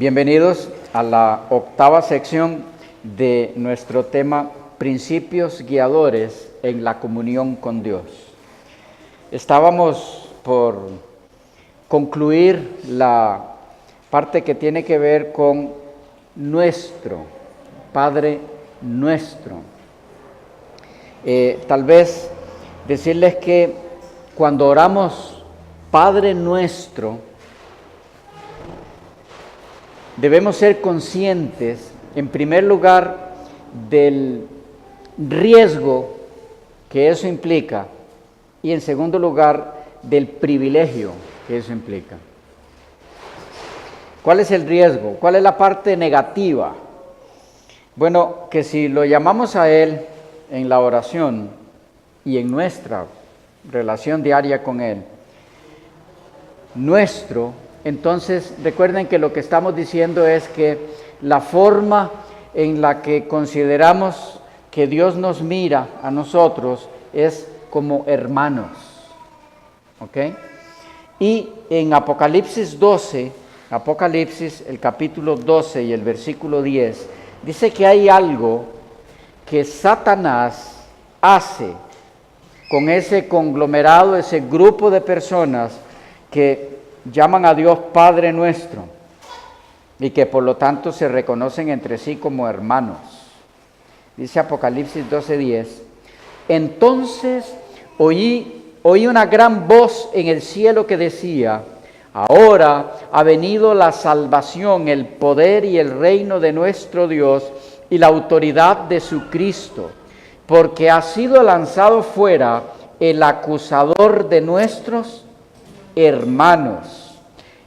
Bienvenidos a la octava sección de nuestro tema Principios guiadores en la comunión con Dios. Estábamos por concluir la parte que tiene que ver con nuestro, Padre nuestro. Tal vez decirles que cuando oramos Padre nuestro, debemos ser conscientes, en primer lugar, del riesgo que eso implica y, en segundo lugar, del privilegio que eso implica. ¿Cuál es el riesgo? ¿Cuál es la parte negativa? Bueno, que si lo llamamos a Él en la oración y en nuestra relación diaria con Él, nuestro, entonces recuerden que lo que estamos diciendo es que la forma en la que consideramos que Dios nos mira a nosotros es como hermanos, ¿ok? Y en Apocalipsis 12, Apocalipsis el capítulo 12 y el versículo 10, dice que hay algo que Satanás hace con ese conglomerado, ese grupo de personas que llaman a Dios Padre nuestro y que por lo tanto se reconocen entre sí como hermanos. Dice Apocalipsis 12:10, entonces oí una gran voz en el cielo que decía, ahora ha venido la salvación, el poder y el reino de nuestro Dios y la autoridad de su Cristo, porque ha sido lanzado fuera el acusador de nuestros hermanos,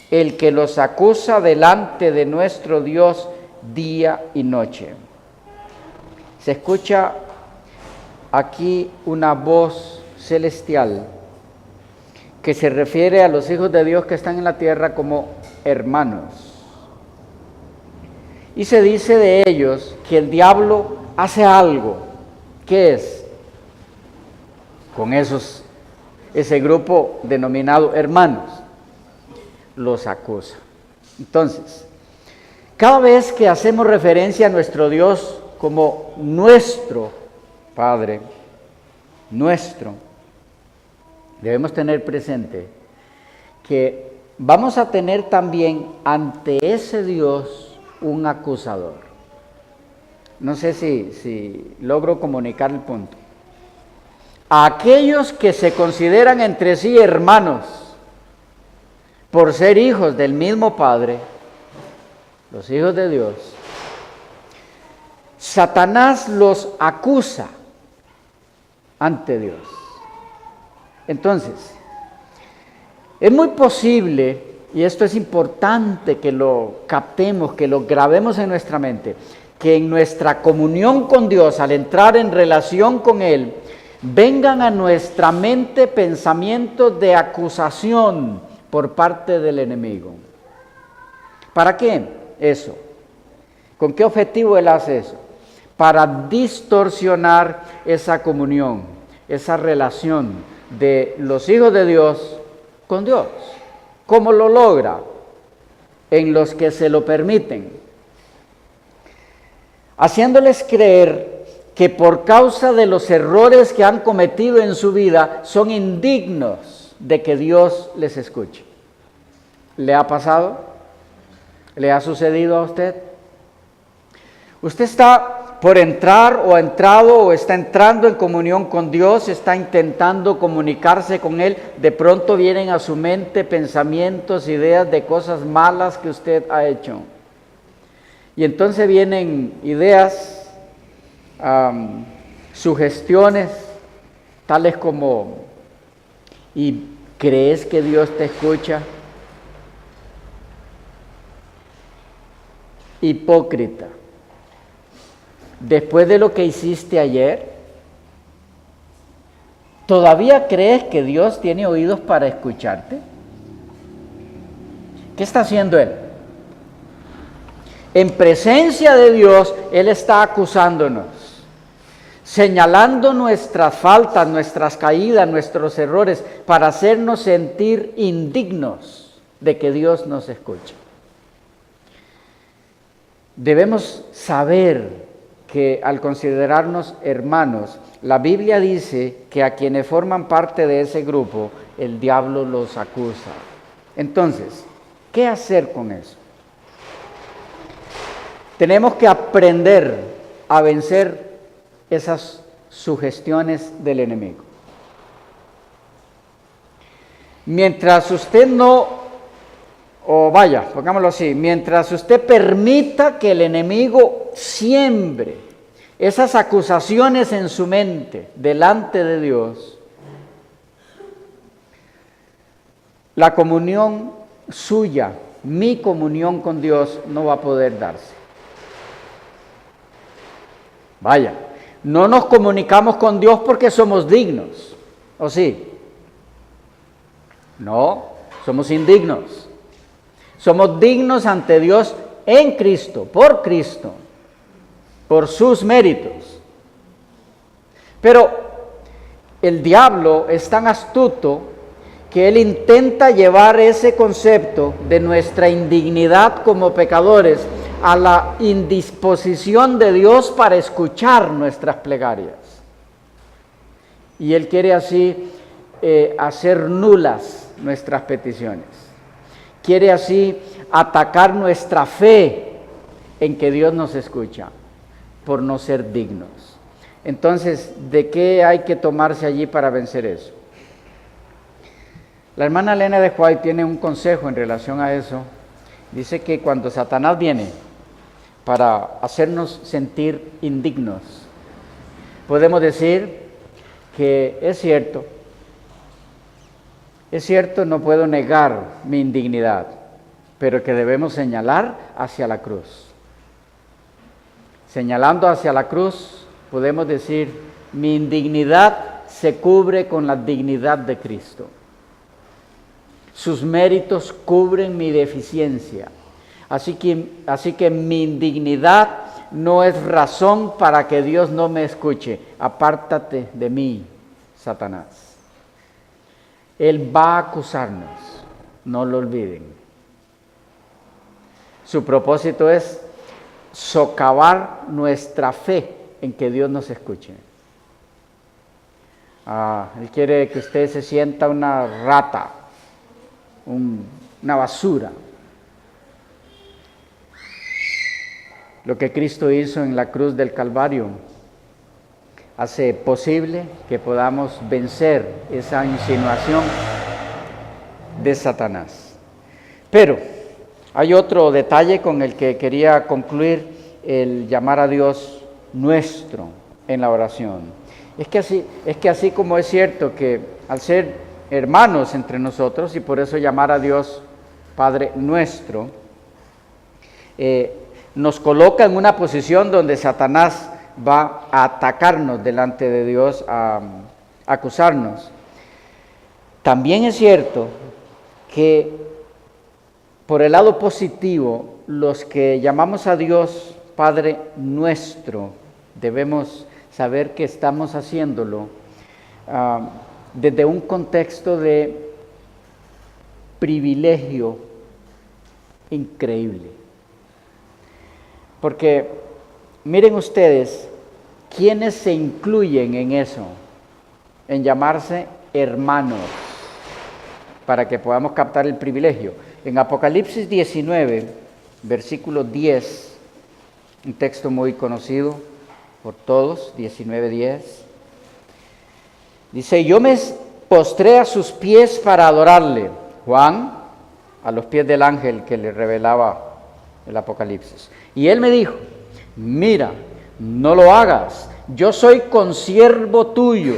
el que los acusa delante de nuestro Dios día y noche. Se escucha aquí una voz celestial que se refiere a los hijos de Dios que están en la tierra como hermanos. Y se dice de ellos que el diablo hace algo. ¿Qué es? Con ese grupo denominado hermanos, los acusa. Entonces, cada vez que hacemos referencia a nuestro Dios como nuestro Padre, nuestro, debemos tener presente que vamos a tener también ante ese Dios un acusador. No sé si logro comunicar el punto. A aquellos que se consideran entre sí hermanos por ser hijos del mismo Padre, los hijos de Dios, Satanás los acusa ante Dios. Entonces, es muy posible, y esto es importante que lo captemos, que lo grabemos en nuestra mente, que en nuestra comunión con Dios, al entrar en relación con Él, vengan a nuestra mente pensamientos de acusación por parte del enemigo. ¿Para qué eso? ¿Con qué objetivo él hace eso? Para distorsionar esa comunión, esa relación de los hijos de Dios con Dios. ¿Cómo lo logra? En los que se lo permiten, haciéndoles creer que por causa de los errores que han cometido en su vida son indignos de que Dios les escuche. ¿Le ha pasado? ¿Le ha sucedido a usted? Usted está por entrar o ha entrado o está entrando en comunión con Dios, está intentando comunicarse con Él, de pronto vienen a su mente pensamientos, ideas de cosas malas que usted ha hecho. Y entonces vienen ideas, sugestiones, tales como, ¿y crees que Dios te escucha? Hipócrita. Después de lo que hiciste ayer, ¿todavía crees que Dios tiene oídos para escucharte? ¿Qué está haciendo Él? En presencia de Dios, Él está acusándonos, señalando nuestras faltas, nuestras caídas, nuestros errores, para hacernos sentir indignos de que Dios nos escuche. debemos saber que al considerarnos hermanos, la Biblia dice que a quienes forman parte de ese grupo, el diablo los acusa. Entonces, ¿qué hacer con eso? Tenemos que aprender a vencer esas sugestiones del enemigo. Mientras usted pongámoslo así, mientras usted permita que el enemigo siembre esas acusaciones en su mente delante de Dios, la comunión suya, mi comunión con Dios, no va a poder darse. No nos comunicamos con Dios porque somos dignos, ¿o sí? No, somos indignos. Somos dignos ante Dios en Cristo, por sus méritos. Pero el diablo es tan astuto que él intenta llevar ese concepto de nuestra indignidad como pecadores a la indisposición de Dios para escuchar nuestras plegarias. Y él quiere así hacer nulas nuestras peticiones. Quiere así atacar nuestra fe en que Dios nos escucha por no ser dignos. Entonces, ¿de qué hay que tomarse allí para vencer eso? La hermana Elena de White tiene un consejo en relación a eso. Dice que cuando Satanás viene para hacernos sentir indignos, podemos decir que es cierto, no puedo negar mi indignidad, pero que debemos señalar hacia la cruz. Señalando hacia la cruz, podemos decir, mi indignidad se cubre con la dignidad de Cristo. Sus méritos cubren mi deficiencia. Así que mi indignidad no es razón para que Dios no me escuche. Apártate de mí, Satanás. Él va a acusarnos, no lo olviden. Su propósito es socavar nuestra fe en que Dios nos escuche. Él quiere que usted se sienta una rata, una basura. Lo que Cristo hizo en la cruz del Calvario hace posible que podamos vencer esa insinuación de Satanás. Pero hay otro detalle con el que quería concluir el llamar a Dios nuestro en la oración. Es que así como es cierto que al ser hermanos entre nosotros, y por eso llamar a Dios Padre nuestro, nos coloca en una posición donde Satanás va a atacarnos delante de Dios, a acusarnos. También es cierto que por el lado positivo, los que llamamos a Dios Padre nuestro, debemos saber que estamos haciéndolo desde un contexto de privilegio increíble. Porque miren ustedes, ¿quiénes se incluyen en eso? En llamarse hermanos, para que podamos captar el privilegio. En Apocalipsis 19, versículo 10, un texto muy conocido por todos, 19:10, dice, yo me postré a sus pies para adorarle. Juan, a los pies del ángel que le revelaba el Apocalipsis. Y él me dijo, mira, no lo hagas, yo soy consiervo tuyo.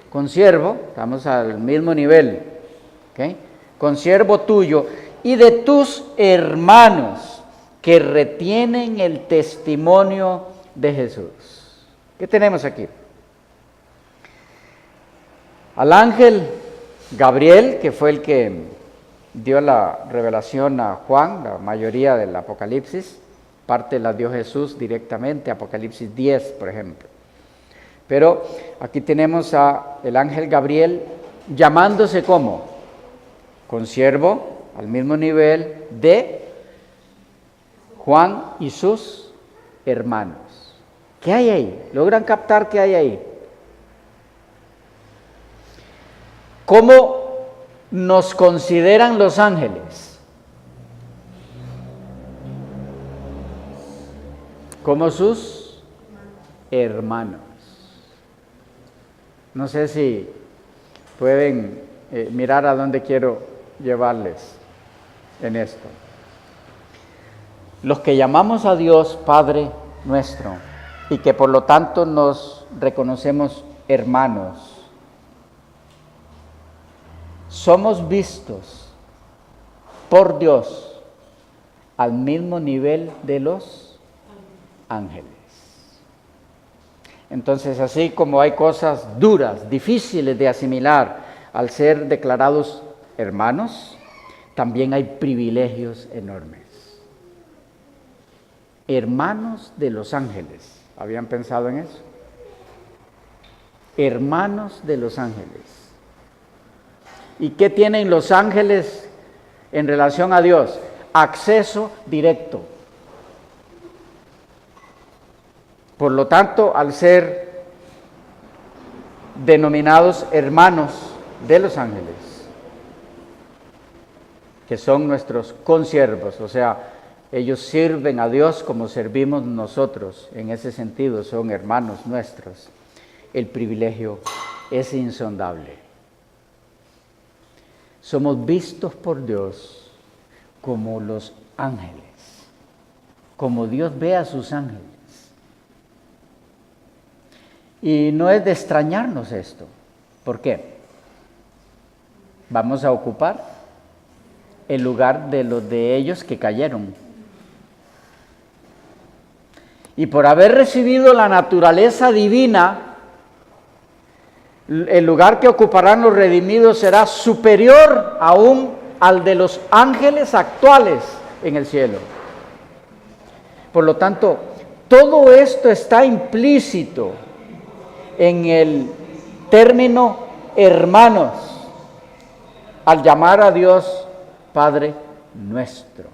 Consiervo, estamos al mismo nivel, ¿ok? Consiervo tuyo y de tus hermanos que retienen el testimonio de Jesús. ¿Qué tenemos aquí? Al ángel Gabriel, que fue el que dio la revelación a Juan, la mayoría del Apocalipsis, parte la dio Jesús directamente, Apocalipsis 10, por ejemplo. Pero aquí tenemos el ángel Gabriel llamándose como consiervo, al mismo nivel de Juan y sus hermanos. ¿Qué hay ahí? ¿Logran captar qué hay ahí? ¿Cómo nos consideran los ángeles? Como sus hermanos. No sé si pueden mirar a dónde quiero llevarles en esto. Los que llamamos a Dios Padre nuestro y que por lo tanto nos reconocemos hermanos, somos vistos por Dios al mismo nivel de los ángeles. Entonces, así como hay cosas duras, difíciles de asimilar al ser declarados hermanos, también hay privilegios enormes. Hermanos de los ángeles. ¿Habían pensado en eso? Hermanos de los ángeles. ¿Y qué tienen los ángeles en relación a Dios? Acceso directo. Por lo tanto, al ser denominados hermanos de los ángeles, que son nuestros consiervos, o sea, ellos sirven a Dios como servimos nosotros, en ese sentido son hermanos nuestros, el privilegio es insondable. Somos vistos por Dios como los ángeles, como Dios ve a sus ángeles. Y no es de extrañarnos esto. ¿Por qué? Vamos a ocupar el lugar de los de ellos que cayeron. Y por haber recibido la naturaleza divina, el lugar que ocuparán los redimidos será superior aún al de los ángeles actuales en el cielo. Por lo tanto, todo esto está implícito en el término hermanos, al llamar a Dios Padre nuestro.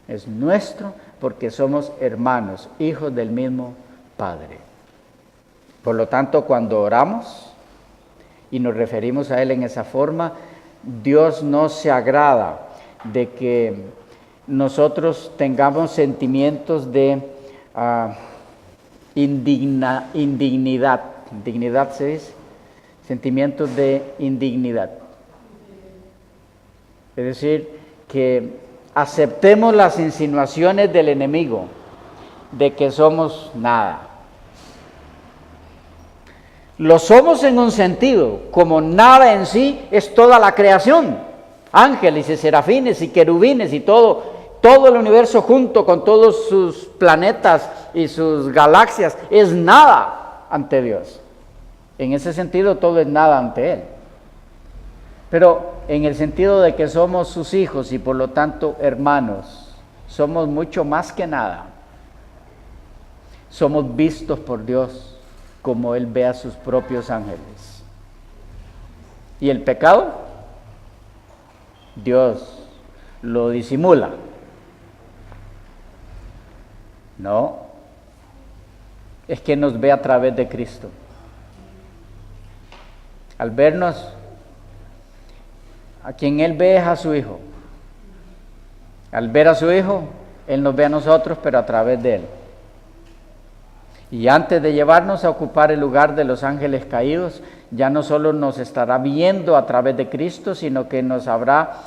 Es nuestro porque somos hermanos, hijos del mismo Padre. Por lo tanto, cuando oramos y nos referimos a Él en esa forma, Dios no se agrada de que nosotros tengamos sentimientos de indignidad. Indignidad se dice, sentimientos de indignidad. Es decir, que aceptemos las insinuaciones del enemigo de que somos nada. Lo somos en un sentido, como nada en sí es toda la creación, ángeles y serafines y querubines y todo el universo junto con todos sus planetas y sus galaxias es nada ante Dios. En ese sentido todo es nada ante Él. Pero en el sentido de que somos sus hijos y por lo tanto hermanos, somos mucho más que nada. Somos vistos por Dios como Él ve a sus propios ángeles. ¿Y el pecado? Dios lo disimula. No, es que nos ve a través de Cristo. Al vernos, a quien Él ve es a su Hijo. Al ver a su Hijo, Él nos ve a nosotros, pero a través de Él. Y antes de llevarnos a ocupar el lugar de los ángeles caídos, ya no solo nos estará viendo a través de Cristo, sino que nos habrá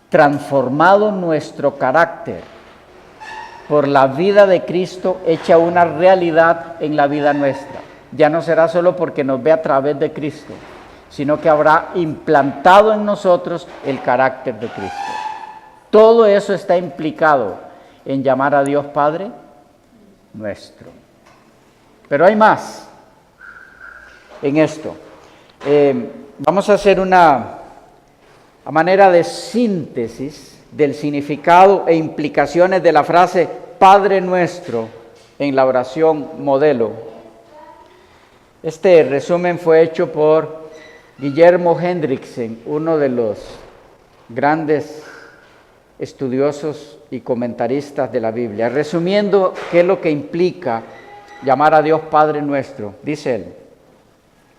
transformado nuestro carácter por la vida de Cristo hecha una realidad en la vida nuestra. Ya no será solo porque nos ve a través de Cristo, sino que habrá implantado en nosotros el carácter de Cristo. Todo eso está implicado en llamar a Dios Padre nuestro. Pero hay más en esto. Vamos a hacer a manera de síntesis del significado e implicaciones de la frase Padre nuestro en la oración modelo. Este resumen fue hecho por Guillermo Hendrickson, uno de los grandes estudiosos y comentaristas de la Biblia. Resumiendo, ¿qué es lo que implica llamar a Dios Padre nuestro? Dice él,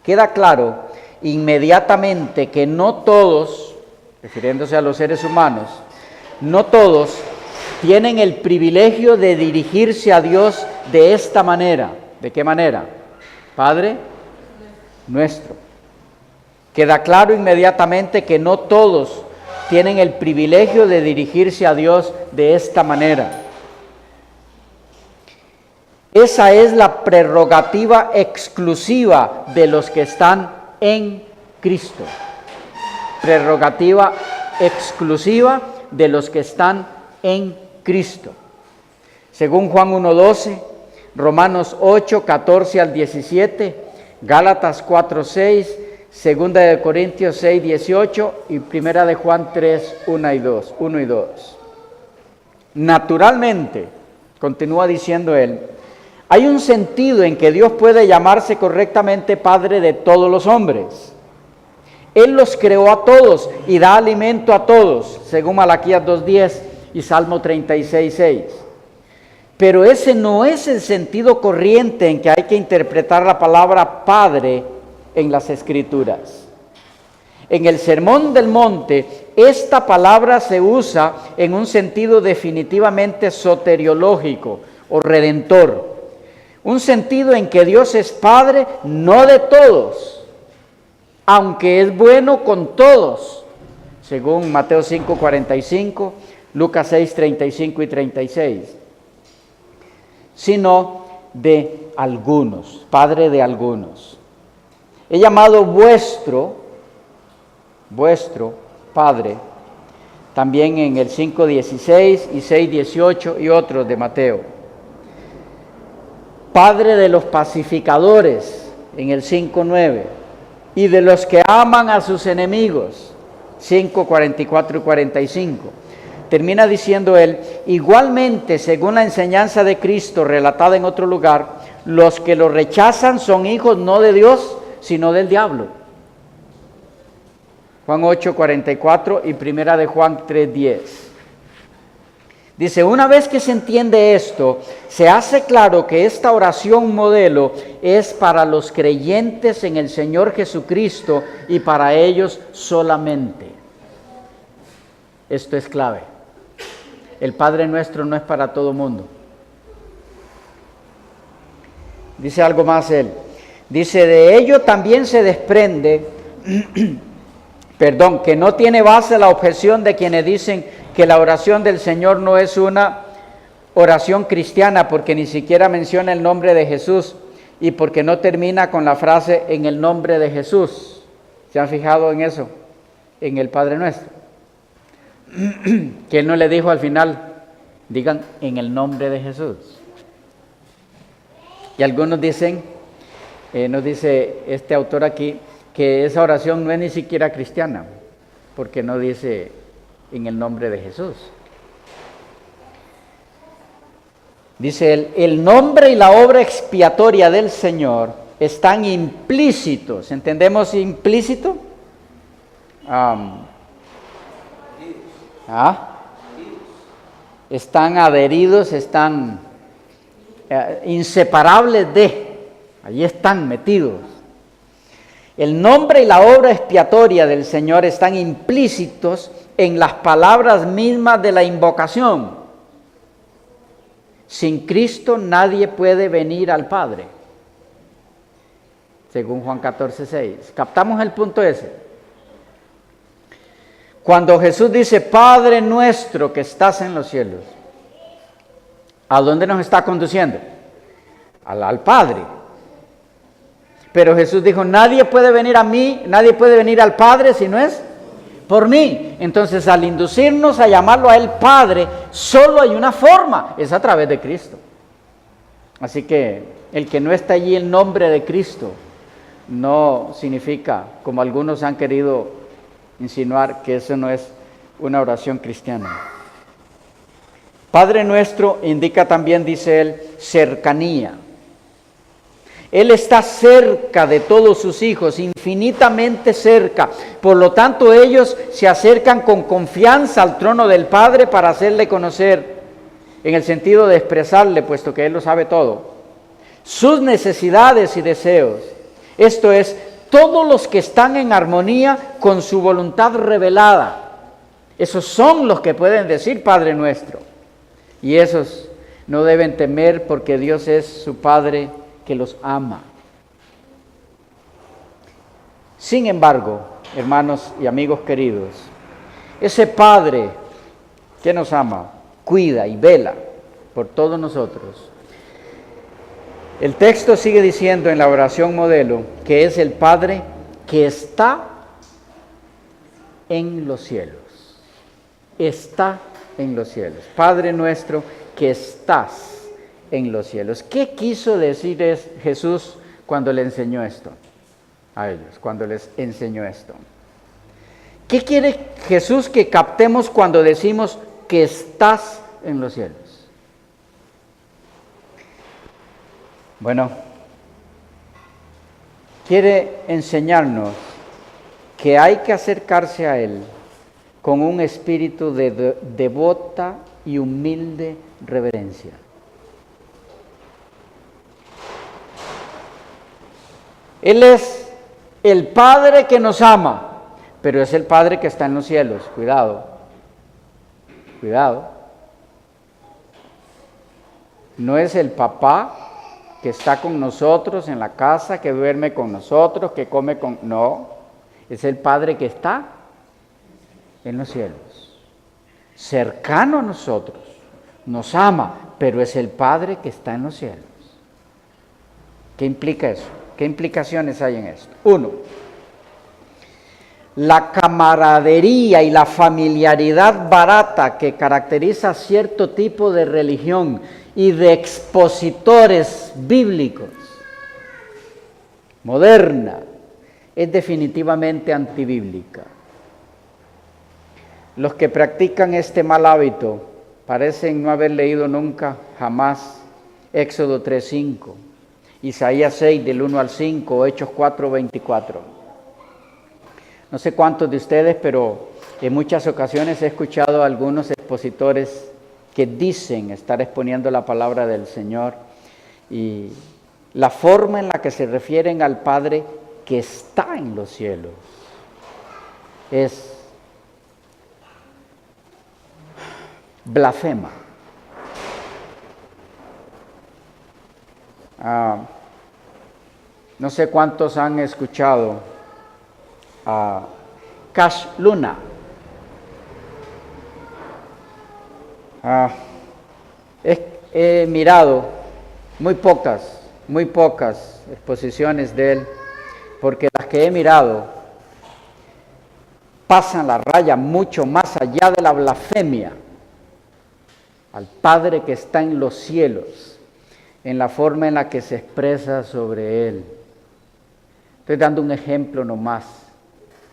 queda claro inmediatamente que no todos, refiriéndose a los seres humanos, no todos tienen el privilegio de dirigirse a Dios de esta manera. ¿De qué manera? Padre nuestro. Queda claro inmediatamente que no todos tienen el privilegio de dirigirse a Dios de esta manera. Esa es la prerrogativa exclusiva de los que están en Cristo. Prerrogativa exclusiva de los que están en Cristo. Según Juan 1:12, Romanos 8:14 al 17, Gálatas 4:6, Segunda de Corintios 6:18 y Primera de Juan 3:1 y 2. Naturalmente, continúa diciendo él, hay un sentido en que Dios puede llamarse correctamente Padre de todos los hombres. Él los creó a todos y da alimento a todos, según Malaquías 2:10 y Salmo 36:6. Pero ese no es el sentido corriente en que hay que interpretar la palabra Padre en las Escrituras. En el Sermón del Monte, esta palabra se usa en un sentido definitivamente soteriológico o redentor. Un sentido en que Dios es Padre no de todos, aunque es bueno con todos, según Mateo 5:45, Lucas 6:35 y 36, sino de algunos, Padre de algunos. He llamado vuestro Padre, también en el 5:16 y 6:18 y otros de Mateo. Padre de los pacificadores, en el 5:9, y de los que aman a sus enemigos, 5:44 y 45. Termina diciendo él, igualmente, según la enseñanza de Cristo relatada en otro lugar, los que lo rechazan son hijos no de Dios, sino del diablo. Juan 8:44 y Primera de Juan 3:10. Dice, una vez que se entiende esto, se hace claro que esta oración modelo es para los creyentes en el Señor Jesucristo y para ellos solamente. Esto es clave. El Padre Nuestro no es para todo mundo. Dice algo más él. Dice, de ello también se desprende, que no tiene base la objeción de quienes dicen que la oración del Señor no es una oración cristiana porque ni siquiera menciona el nombre de Jesús y porque no termina con la frase en el nombre de Jesús. ¿Se han fijado en eso? En el Padre Nuestro. Que Él no le dijo al final, digan en el nombre de Jesús. Y algunos dicen, nos dice este autor aquí, que esa oración no es ni siquiera cristiana, porque no dice en el nombre de Jesús. Dice él, el nombre y la obra expiatoria del Señor están implícitos. ¿Entendemos implícito? Están adheridos, están inseparables de, allí están metidos. El nombre y la obra expiatoria del Señor están implícitos en las palabras mismas de la invocación. Sin Cristo nadie puede venir al Padre, según Juan 14:6. ¿Captamos el punto ese? Cuando Jesús dice, Padre nuestro que estás en los cielos, ¿a dónde nos está conduciendo? Al Padre. Pero Jesús dijo, nadie puede venir a mí, nadie puede venir al Padre si no es por mí. Entonces, al inducirnos a llamarlo a Él Padre, solo hay una forma, es a través de Cristo. Así que el que no está allí el nombre de Cristo, no significa, como algunos han querido insinuar, que eso no es una oración cristiana. Padre nuestro indica también, dice él, cercanía. Él está cerca de todos sus hijos, infinitamente cerca. Por lo tanto, ellos se acercan con confianza al trono del Padre para hacerle conocer, en el sentido de expresarle, puesto que Él lo sabe todo, sus necesidades y deseos. Esto es, todos los que están en armonía con su voluntad revelada. Esos son los que pueden decir Padre nuestro. Y esos no deben temer porque Dios es su Padre que los ama. Sin embargo, hermanos y amigos queridos, ese Padre que nos ama, cuida y vela por todos nosotros. El texto sigue diciendo en la oración modelo que es el Padre que está en los cielos. Está en los cielos. Padre nuestro que estás en los cielos. ¿Qué quiso decir Jesús cuando le enseñó esto a ellos? Cuando les enseñó esto. ¿Qué quiere Jesús que captemos cuando decimos que estás en los cielos? Bueno, quiere enseñarnos que hay que acercarse a Él con un espíritu de devota y humilde reverencia. Él es el Padre que nos ama, pero es el Padre que está en los cielos. Cuidado, cuidado. No es el papá que está con nosotros en la casa, que duerme con nosotros, que come con... No, es el Padre que está en los cielos, cercano a nosotros, nos ama, pero es el Padre que está en los cielos. ¿Qué implica eso? ¿Qué implicaciones hay en esto? 1. La camaradería y la familiaridad barata que caracteriza cierto tipo de religión y de expositores bíblicos moderna es definitivamente antibíblica. Los que practican este mal hábito parecen no haber leído nunca, jamás, Éxodo 3:5, Isaías 6 del 1 al 5, Hechos 4:24. No sé cuántos de ustedes, pero en muchas ocasiones he escuchado a algunos expositores que dicen estar exponiendo la palabra del Señor y la forma en la que se refieren al Padre que está en los cielos es blasfema. No sé cuántos han escuchado a Cash Luna. He mirado muy pocas exposiciones de él, porque las que he mirado pasan la raya mucho más allá de la blasfemia al Padre que está en los cielos, en la forma en la que se expresa sobre Él. Estoy dando un ejemplo nomás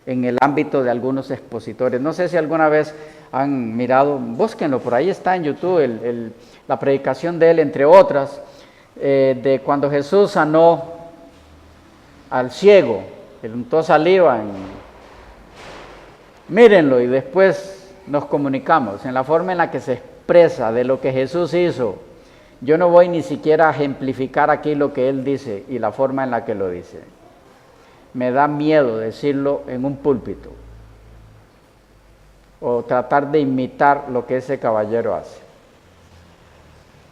en el ámbito de algunos expositores. No sé si alguna vez han mirado, búsquenlo, por ahí está en YouTube la predicación de él, entre otras, de cuando Jesús sanó al ciego, le untó saliva. Mírenlo y después nos comunicamos en la forma en la que se expresa de lo que Jesús hizo. Yo no voy ni siquiera a ejemplificar aquí lo que él dice y la forma en la que lo dice. Me da miedo decirlo en un púlpito o tratar de imitar lo que ese caballero hace.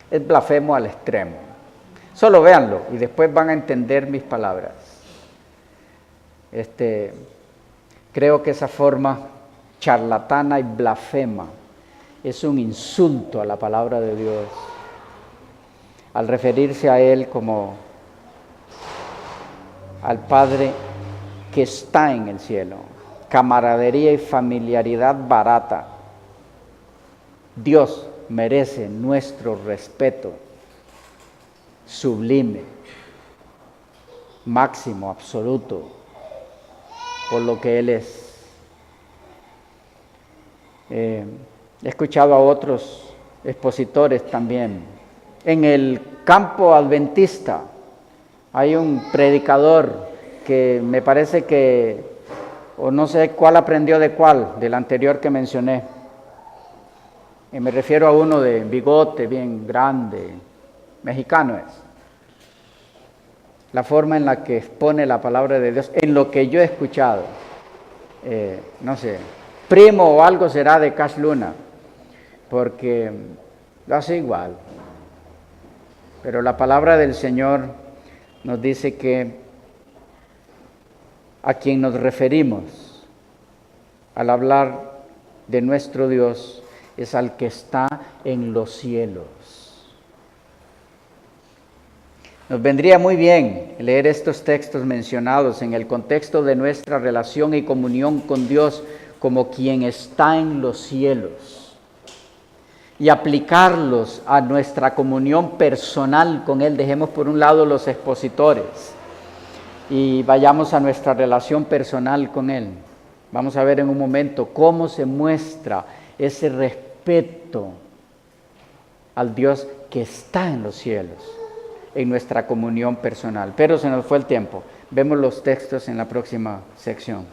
Es blasfemo al extremo. Solo véanlo y después van a entender mis palabras. Creo que esa forma charlatana y blasfema es un insulto a la palabra de Dios al referirse a Él como al Padre que está en el cielo. Camaradería y familiaridad barata. Dios merece nuestro respeto sublime, máximo, absoluto, por lo que Él es. He escuchado a otros expositores también. En el campo adventista Hay un predicador que me parece que, o no sé cuál aprendió de cuál, del anterior que mencioné. Y me refiero a uno de bigote bien grande, mexicano es. La forma en la que expone la palabra de Dios, en lo que yo he escuchado, no sé, primo o algo será de Cash Luna, porque lo hace igual. Pero la palabra del Señor nos dice que a quien nos referimos al hablar de nuestro Dios es al que está en los cielos. Nos vendría muy bien leer estos textos mencionados en el contexto de nuestra relación y comunión con Dios como quien está en los cielos y aplicarlos a nuestra comunión personal con Él. Dejemos por un lado los expositores y vayamos a nuestra relación personal con Él. Vamos a ver en un momento cómo se muestra ese respeto al Dios que está en los cielos, en nuestra comunión personal. Pero se nos fue el tiempo. Vemos los textos en la próxima sección.